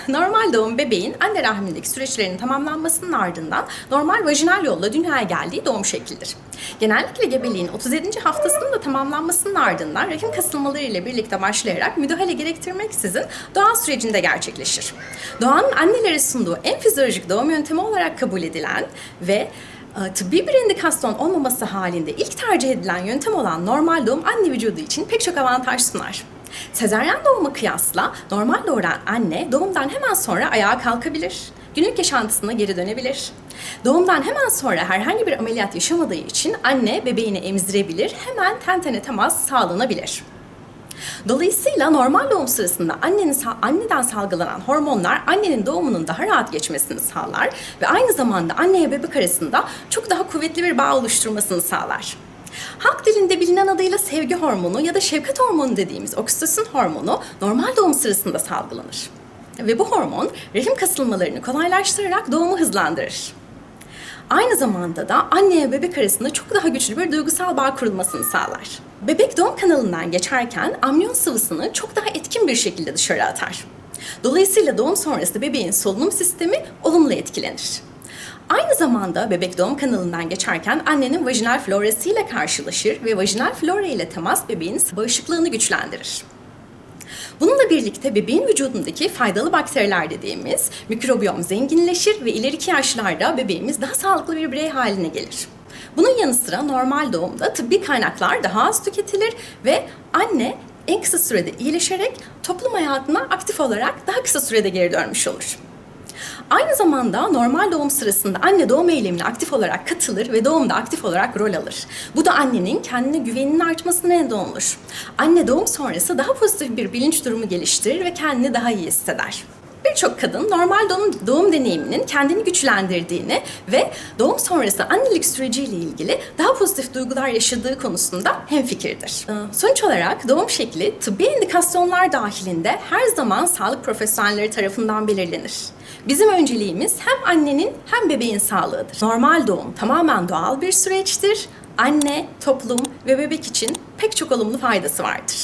Normal doğum bebeğin anne rahmindeki süreçlerinin tamamlanmasının ardından normal vajinal yolla dünyaya geldiği doğum şeklidir. Genellikle gebeliğin 37. haftasının da tamamlanmasının ardından rahim kasılmaları ile birlikte başlayarak müdahale gerektirmeksizin doğal sürecinde gerçekleşir. Doğanın annelere sunduğu en fizyolojik doğum yöntemi olarak kabul edilen ve tıbbi bir indikasyon olmaması halinde ilk tercih edilen yöntem olan normal doğum anne vücudu için pek çok avantaj sunar. Sezaryen doğuma kıyasla normal doğuran anne doğumdan hemen sonra ayağa kalkabilir, günlük yaşantısına geri dönebilir. Doğumdan hemen sonra herhangi bir ameliyat yaşamadığı için anne bebeğini emzirebilir, hemen ten tene temas sağlanabilir. Dolayısıyla normal doğum sırasında anneden salgılanan hormonlar annenin doğumunun daha rahat geçmesini sağlar ve aynı zamanda anneye bebek arasında çok daha kuvvetli bir bağ oluşturmasını sağlar. Halk dilinde bilinen adıyla sevgi hormonu ya da şefkat hormonu dediğimiz oksitosin hormonu normal doğum sırasında salgılanır. Ve bu hormon rahim kasılmalarını kolaylaştırarak doğumu hızlandırır. Aynı zamanda da anneye bebek arasında çok daha güçlü bir duygusal bağ kurulmasını sağlar. Bebek doğum kanalından geçerken amniyon sıvısını çok daha etkin bir şekilde dışarı atar. Dolayısıyla doğum sonrası bebeğin solunum sistemi olumlu etkilenir. Aynı zamanda bebek doğum kanalından geçerken annenin vajinal florası ile karşılaşır ve vajinal flora ile temas bebeğin bağışıklığını güçlendirir. Bununla birlikte bebeğin vücudundaki faydalı bakteriler dediğimiz mikrobiyom zenginleşir ve ileriki yaşlarda bebeğimiz daha sağlıklı bir birey haline gelir. Bunun yanı sıra normal doğumda tıbbi kaynaklar daha az tüketilir ve anne en kısa sürede iyileşerek toplum hayatına aktif olarak daha kısa sürede geri dönmüş olur. Aynı zamanda normal doğum sırasında anne doğum eylemine aktif olarak katılır ve doğumda aktif olarak rol alır. Bu da annenin kendine güveninin artmasına neden olur. Anne doğum sonrası daha pozitif bir bilinç durumu geliştirir ve kendini daha iyi hisseder. Birçok kadın normal doğum deneyiminin kendini güçlendirdiğini ve doğum sonrası annelik süreciyle ilgili daha pozitif duygular yaşadığı konusunda hemfikirdir. Sonuç olarak doğum şekli tıbbi indikasyonlar dahilinde her zaman sağlık profesyonelleri tarafından belirlenir. Bizim önceliğimiz hem annenin hem bebeğin sağlığıdır. Normal doğum tamamen doğal bir süreçtir. Anne, toplum ve bebek için pek çok olumlu faydası vardır.